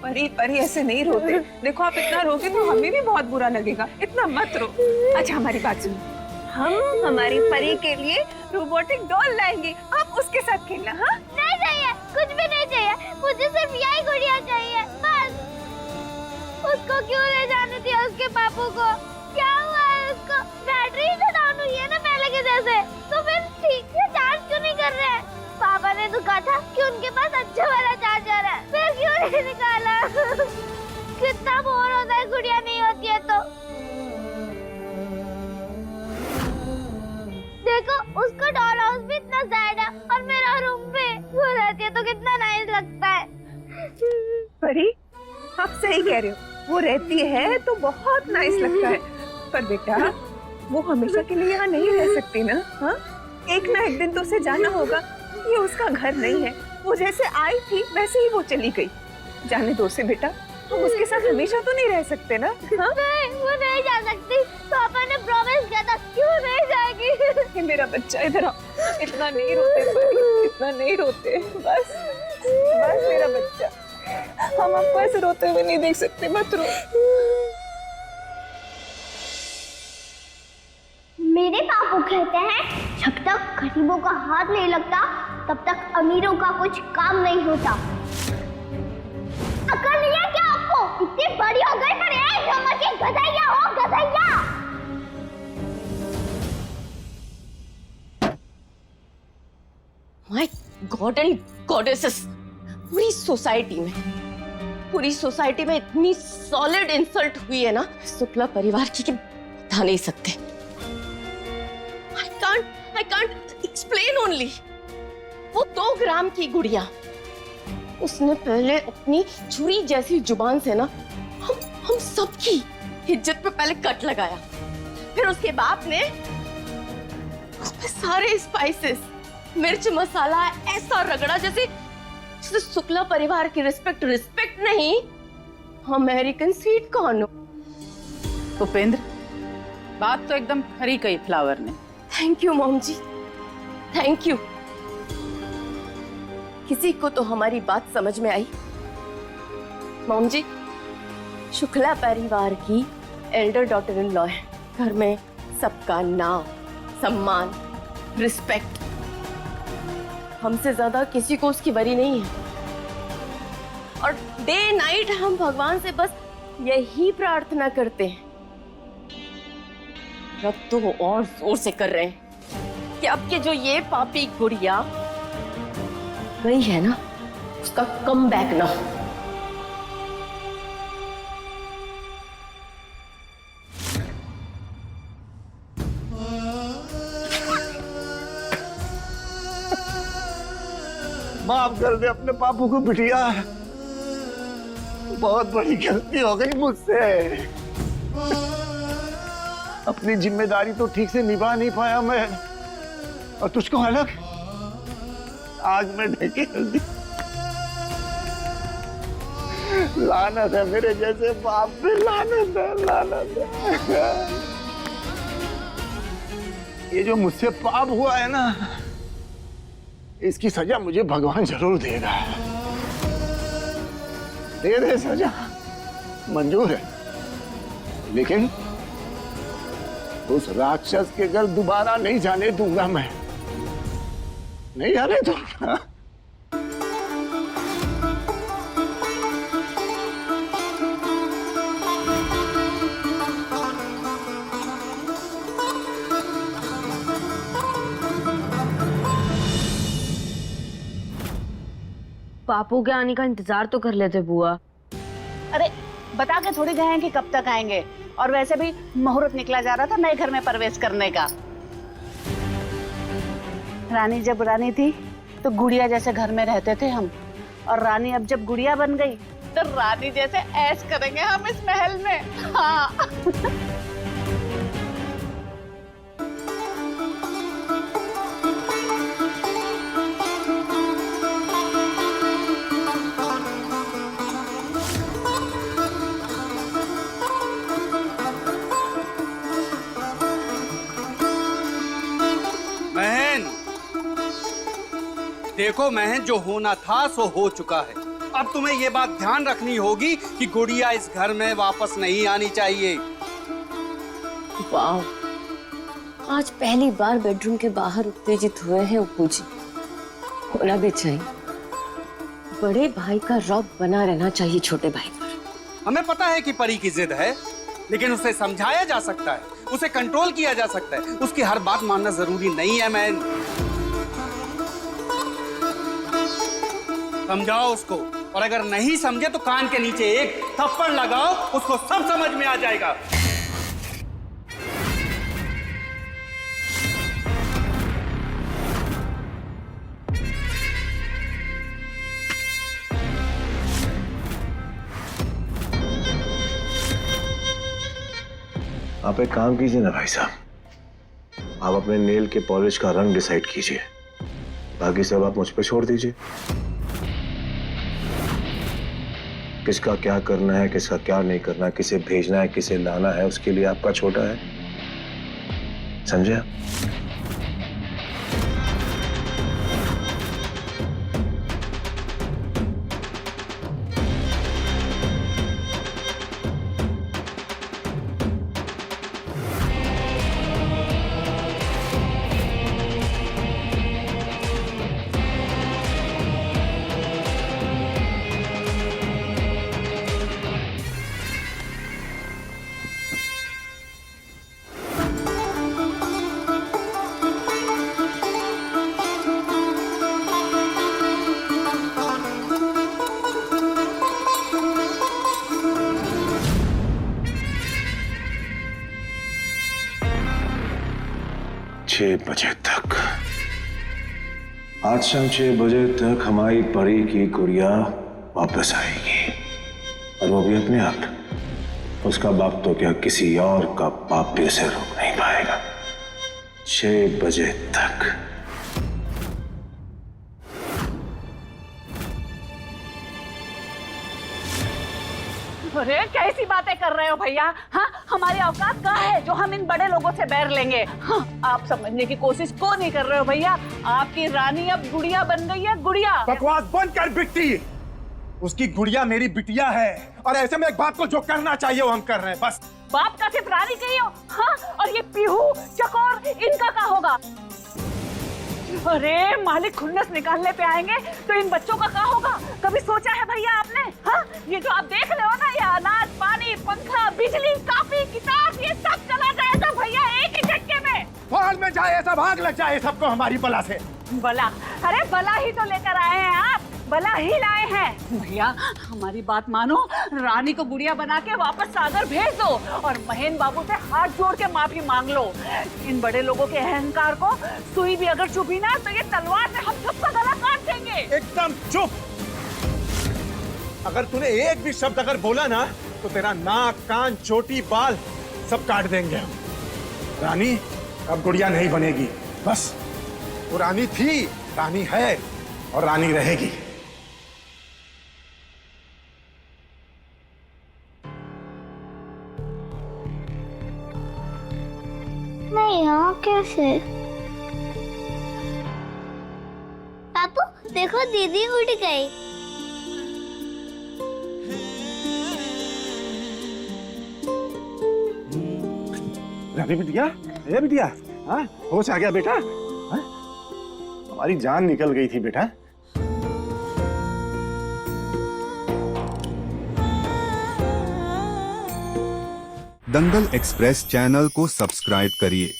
परी परी ऐसे नहीं रोते। देखो आप इतना रोगे तो हमें भी बहुत बुरा लगेगा, इतना मत रो। अच्छा हमारी बात सुनो, हम हमारी परी के लिए रोबोटिक डॉल लाएंगे, आप उसके साथ खेलना। हाँ नहीं चाहिए, कुछ भी नहीं चाहिए, मुझे सिर्फ यही गुड़िया चाहिए बस। उसको क्यों ले जाने दिया उसके पापू को? क्या हुआ है उसको? बैटरी तो डाउन हुई है ना पहले के जैसे, तो फिर ठीक से चार्ज क्यों नहीं कर रहे हैं? पापा ने तो कहा था कि उनके पास अच्छा वाला चार्जर है, फिर क्यों नहीं निकाला? कितना बोर होता है गुड़िया नहीं होती है तो। देखो उसका डॉल हाउस भी इतना सैड है और मेरा रूम भी, वो रहती है तो कितना नाइस लगता है। परी आप सही कह रहे हो, वो रहती है तो बहुत नाइस लगता है, पर बेटा वो हमेशा के लिए यहाँ नहीं रह सकती ना। हाँ एक ना एक दिन तो उसे जाना होगा, ये उसका घर नहीं है। वो जैसे आई थी वैसे ही वो चली गई, जाने दो उसे बेटा, हम उसके साथ हमेशा तो नहीं रह सकते ना। हाँ नहीं वो नहीं जा सकती, पापा ने प्रॉमिस किया था, क्यों नहीं जाएगी? ये मेरा बच्चा इधर आओ, इतना नहीं रोते परी, इतना नहीं रोते, बस बस मेरा बच्चा, हम आपको ऐसे रोते हुए नहीं देख सकते, मत रो। मेरे पापू कहते हैं जब तक गरीबों का हाथ नहीं लगता तब तक अमीरों का कुछ काम नहीं होता। अकल नहीं है क्या आपको? इतनी बड़ी हो गई पर एक नंबर की गधैया हो, गधैया। माय गॉड एंड गॉडेसेस, पूरी सोसाइटी में इतनी सॉलिड इंसल्ट हुई है ना शुक्ला परिवार की कि बता नहीं सकते। I can't explain only। वो 2 ग्राम की गुड़िया, उसने पहले अपनी छुरी जैसी जुबान से ना हम सबकी इज्जत पे पहले कट लगाया, फिर उसके बाप ने उसमें सारे स्पाइसेस, मिर्च मसाला ऐसा रगड़ा जैसे शुक्ला परिवार की रिस्पेक्ट नहीं, अमेरिकन स्वीट कॉर्न। उपेंद्र, बात तो एकदम खरी कही फ्लावर ने। Thank you mom ji, thank you. किसी को तो हमारी बात समझ में आई। मॉम जी, शुक्ला परिवार की एल्डर डॉटर इन लॉ है, घर में सबका नाम सम्मान रिस्पेक्ट, हमसे ज्यादा किसी को उसकी वरी नहीं है। और डे नाइट हम भगवान से बस यही प्रार्थना करते हैं, रब तो और जोर से कर रहे हैं कि अब के जो ये पापी गुड़िया गई है ना, उसका कम बैक ना हो। माफ कर दे अपने पापू को बिटिया, बहुत बड़ी गलती हो गई मुझसे। अपनी जिम्मेदारी तो ठीक से निभा नहीं पाया मैं, और तुझको अलग आज मैं ढकेल दी। लानत है मेरे जैसे बाप पे, लानत है, लानत है। ये जो मुझसे पाप हुआ है ना, इसकी सजा मुझे भगवान जरूर देगा। दे दे सजा, मंजूर है, लेकिन उस राक्षस के घर दोबारा नहीं जाने दूंगा मैं, नहीं जाने दूंगा। पापू के आने का इंतजार तो कर लेते बुआ। अरे बता के थोड़ी गए हैं कि कब तक आएंगे, और वैसे भी मुहूर्त निकला जा रहा था नए घर में प्रवेश करने का। रानी जब रानी थी तो गुड़िया जैसे घर में रहते थे हम, और रानी अब जब गुड़िया बन गई तो रानी जैसे ऐश करेंगे हम इस महल में। हाँ। महन, देखो महन, जो होना था सो हो चुका है। अब तुम्हें ये बात ध्यान रखनी होगी कि गुड़िया इस घर में वापस नहीं आनी चाहिए। वाह, आज पहली बार बेडरूम के बाहर उत्तेजित हुए हैं अप्पू जी। होना भी चाहिए, बड़े भाई का रौब बना रहना चाहिए छोटे भाई पर। हमें पता है कि परी की जिद है, लेकिन उसे समझाया जा सकता है, उसे कंट्रोल किया जा सकता है। उसकी हर बात मानना जरूरी नहीं है। मैं समझाओ उसको, और अगर नहीं समझे तो कान के नीचे एक थप्पड़ लगाओ, उसको सब समझ में आ जाएगा। आप एक काम कीजिए ना भाई साहब, आप अपने नेल के पॉलिश का रंग डिसाइड कीजिए, बाकी सब आप मुझ पे छोड़ दीजिए। किसका क्या करना है, किसका क्या नहीं करना, किसे भेजना है, किसे लाना है, उसके लिए आपका छोटा है, समझे आप? 6 बजे तक, आज शाम 6 बजे तक हमारी परी की गुड़िया वापस आएगी, और वो भी अपने आप। उसका बाप तो क्या, किसी और का बाप भी उसे रोक नहीं पाएगा। 6 बजे तक। अरे कैसी बातें कर रहे हो भैया? हाँ, हमारी औकात कहाँ है जो हम इन बड़े लोगों से बैर लेंगे? हाँ, आप समझने की कोशिश क्यों नहीं कर रहे हो भैया? आपकी रानी अब गुड़िया बन गई है, गुड़िया। बकवास बंद कर बिट्टी, उसकी गुड़िया मेरी बिटिया है, और ऐसे में एक बाप को जो करना चाहिए वो हम कर रहे हैं, बस। बाप का सिर्फ रानी के ही हो? हाँ, और ये पीहू चकोर इनका क्या होगा? अरे मालिक खुन्नस निकालने पे आएंगे तो इन बच्चों का क्या होगा? कभी सोचा है भैया आपने? हाँ, ये जो आप देख रहे हो ना, ये अनाज, पानी, पंखा, बिजली, कॉपी, किताब, ये सब चला जाएगा भैया एक ही झटके में। फाल में जाए, ऐसा भाग लग जाए सबको हमारी बला से। बला? अरे बला ही तो लेकर आए हैं आप, बला ही लाए हैं। भैया हमारी बात मानो, रानी को गुड़िया बना के वापस सागर भेज दो, और महेन बाबू से हाथ जोड़ के माफी मांग लो। इन बड़े लोगों के अहंकार को सुई भी अगर चुभी ना तो ये तलवार से हम सबका गला काट देंगे। एकदम चुप। अगर तूने एक भी शब्द अगर बोला ना तो तेरा नाक, कान, चोटी, बाल सब काट देंगे हम। रानी अब गुड़िया नहीं बनेगी, बस। वो रानी थी, रानी है, और रानी रहेगी। नहीं, यहाँ कैसे? पापू देखो, दीदी उड़ गई। रानी बिटिया, ए बिटिया, हाँ होश आ गया बेटा? हाँ? हमारी जान निकल गई थी बेटा। दंगल एक्सप्रेस चैनल को सब्सक्राइब करिए